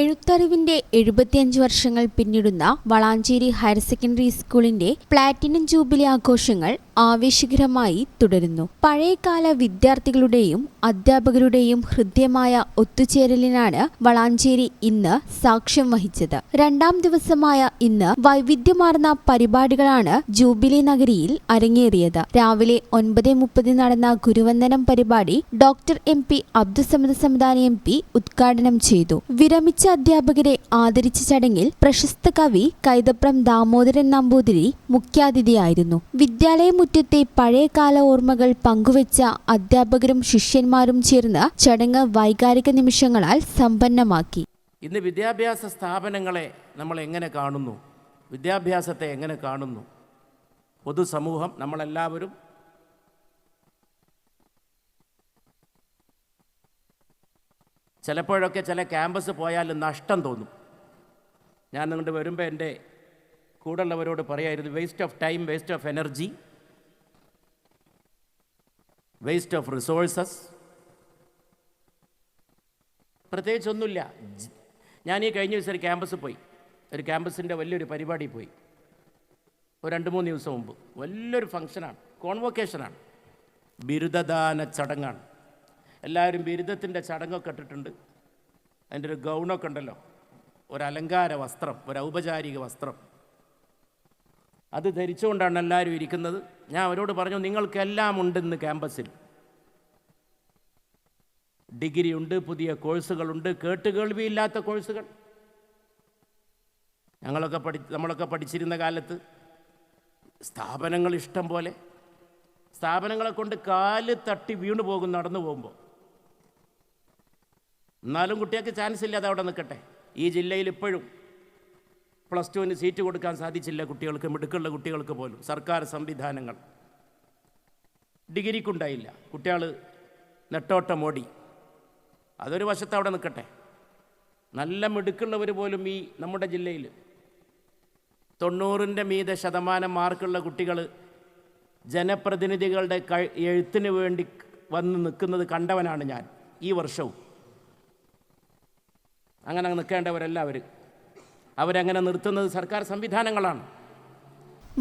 എഴുത്തറിവിന്റെ 75 വർഷങ്ങൾ പിന്നിടുന്ന Valanchery higher secondary സ്കൂളിന്റെ platinum jubilee ആഘോഷങ്ങൾ ആവേശകരമായി തുടരുന്നു. പഴയകാല വിദ്യാർത്ഥികളുടെയും അധ്യാപകരുടെയും ഹൃദ്യമായ ഒത്തുചേരലിനാണ് വളാഞ്ചേരി ഇന്ന് സാക്ഷ്യം വഹിച്ചത്. രണ്ടാം ദിവസമായ ഇന്ന് വൈവിധ്യമാർന്ന പരിപാടികളാണ് ജൂബിലി നഗരിയിൽ അരങ്ങേറിയത്. രാവിലെ 9:30 നടന്ന ഗുരുവന്ദനം പരിപാടി doctor MP Abdussamad Samadani MP ഉദ്ഘാടനം ചെയ്തു. വിരമിച്ച അധ്യാപകരെ ആദരിച്ച ചടങ്ങിൽ പ്രശസ്ത കവി കൈതപ്രം ദാമോദരൻ നമ്പൂതിരി മുഖ്യാതിഥിയായിരുന്നു. വിദ്യാലയമുറ്റത്തെ പഴയകാല ഓർമ്മകൾ പങ്കുവെച്ച അധ്യാപകരും ശിഷ്യന്മാരും ചേർന്ന് ചടങ്ങ് വൈകാരിക നിമിഷങ്ങളാൽ സമ്പന്നമാക്കി. ഇന്ന് വിദ്യാഭ്യാസ സ്ഥാപനങ്ങളെ നമ്മൾ എങ്ങനെ കാണുന്നു, വിദ്യാഭ്യാസത്തെ എങ്ങനെ കാണുന്നു, പൊതുസമൂഹം നമ്മളെല്ലാവരും ചിലപ്പോഴൊക്കെ ചില ക്യാമ്പസ് പോയാൽ നഷ്ടം തോന്നും. ഞാൻ നിങ്ങളുടെ വരുമ്പോൾ എൻ്റെ കൂടെയുള്ളവരോട് പറയായിരുന്നു, waste of time, waste of energy, waste of resources. പ്രത്യേകിച്ചൊന്നുമില്ല. ഞാൻ ഈ കഴിഞ്ഞ ദിവസം ഒരു ക്യാമ്പസിൽ പോയി, ഒരു ക്യാമ്പസിൻ്റെ വലിയൊരു പരിപാടി പോയി. ഒരു 2-3 ദിവസം മുമ്പ് വലിയൊരു ഫംഗ്ഷനാണ്, കോൺവൊക്കേഷനാണ്, ബിരുദദാന ചടങ്ങാണ്. എല്ലാവരും ബിരുദത്തിൻ്റെ ചടങ്ങൊക്കെ ഇട്ടിട്ടുണ്ട്. അതിൻ്റെ ഒരു ഗൗണൊക്കെ ഉണ്ടല്ലോ, ഒരു അലങ്കാര വസ്ത്രം, ഒരു ഔപചാരിക വസ്ത്രം, അത് ധരിച്ചുകൊണ്ടാണ് എല്ലാവരും ഇരിക്കുന്നത്. ഞാൻ അവരോട് പറഞ്ഞു, നിങ്ങൾക്കെല്ലാം ഉണ്ടെന്ന് ക്യാമ്പസിൽ. ഡിഗ്രി ഉണ്ട്, പുതിയ കോഴ്സുകളുണ്ട്, കേട്ടുകേൾവിയില്ലാത്ത കോഴ്സുകൾ. നമ്മളൊക്കെ പഠിച്ചിരുന്ന കാലത്ത് സ്ഥാപനങ്ങൾ ഇഷ്ടം പോലെ, സ്ഥാപനങ്ങളെ കൊണ്ട് കാല് തട്ടി വീണു പോകും നടന്നു പോകുമ്പോൾ. എന്നാലും കുട്ടികൾക്ക് ചാൻസ് ഇല്ല, അത് അവിടെ നിൽക്കട്ടെ. ഈ ജില്ലയിൽ ഇപ്പോഴും +2 സീറ്റ് കൊടുക്കാൻ സാധിച്ചില്ല കുട്ടികൾക്ക്, മിടുക്കുള്ള കുട്ടികൾക്ക് പോലും. സർക്കാർ സംവിധാനങ്ങൾ ഡിഗ്രിക്കുണ്ടായില്ല, കുട്ടികൾ നെട്ടോട്ടമോടി. അതൊരു വശത്ത് അവിടെ നിൽക്കട്ടെ. നല്ല മിടുക്കുള്ളവർ പോലും ഈ നമ്മുടെ ജില്ലയിൽ 90ൻ്റെ മീതെ ശതമാനം മാർക്കുള്ള കുട്ടികൾ ജനപ്രതിനിധികളുടെ എഴുത്തിന് വേണ്ടി വന്ന് നിൽക്കുന്നത് കണ്ടവനാണ് ഞാൻ ഈ വർഷവും. അങ്ങനെ നിൽക്കേണ്ടവരെല്ലാവരും അവരങ്ങനെ നിർത്തുന്നത് സർക്കാർ സംവിധാനങ്ങളാണ്.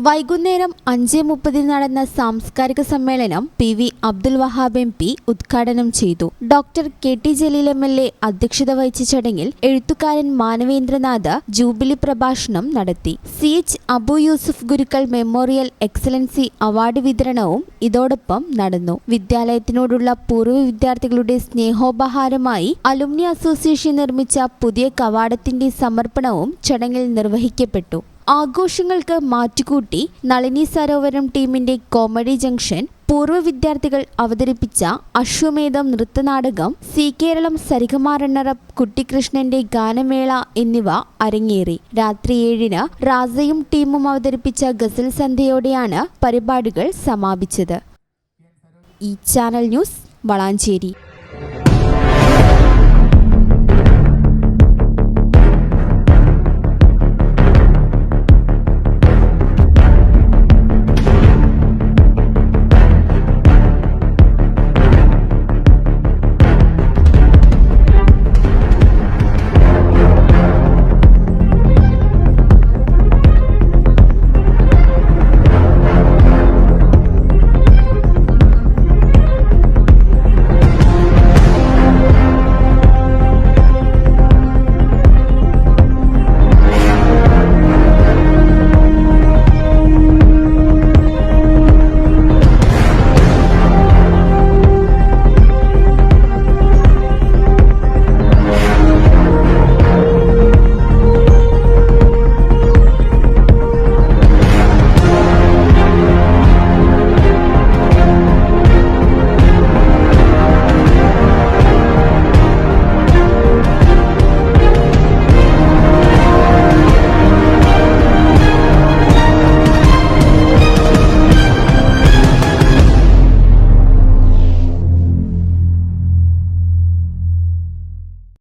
വൈകുന്നേരം 5:30 നടന്ന സാംസ്കാരിക സമ്മേളനം PV അബ്ദുൽ വഹാബ് MP ഉദ്ഘാടനം ചെയ്തു. ഡോക്ടർ KT ജലീൽ MLA അധ്യക്ഷത വഹിച്ച ചടങ്ങിൽ എഴുത്തുകാരൻ മാനവേന്ദ്രനാഥ് ജൂബിലി പ്രഭാഷണം നടത്തി. CH അബു യൂസുഫ് ഗുരുക്കൾ മെമ്മോറിയൽ എക്സലൻസി അവാർഡ് വിതരണവും ഇതോടൊപ്പം നടന്നു. വിദ്യാലയത്തിനോടുള്ള പൂർവ്വ വിദ്യാർത്ഥികളുടെ സ്നേഹോപഹാരമായി അലുമിനി അസോസിയേഷൻ നിർമ്മിച്ച പുതിയ കവാടത്തിന്റെ സമർപ്പണവും ചടങ്ങിൽ നിർവഹിക്കപ്പെട്ടു. ആഘോഷങ്ങൾക്ക് മാറ്റുകൂട്ടി നളിനി സരോവരം ടീമിന്റെ കോമഡി ജംഗ്ഷൻ, പൂർവ്വ വിദ്യാർത്ഥികൾ അവതരിപ്പിച്ച അശ്വമേധം നൃത്തനാടകം, സി കേരളം സരിഗമ റണ്ണറപ്പ് കുട്ടിക്കൃഷ്ണന്റെ ഗാനമേള എന്നിവ അരങ്ങേറി. രാത്രി 7-ന് റാസയും ടീമും അവതരിപ്പിച്ച ഗസൽ സന്ധ്യയോടെയാണ് പരിപാടികൾ സമാപിച്ചത്. ഈ ചാനൽ ന്യൂസ് വളാഞ്ചേരി.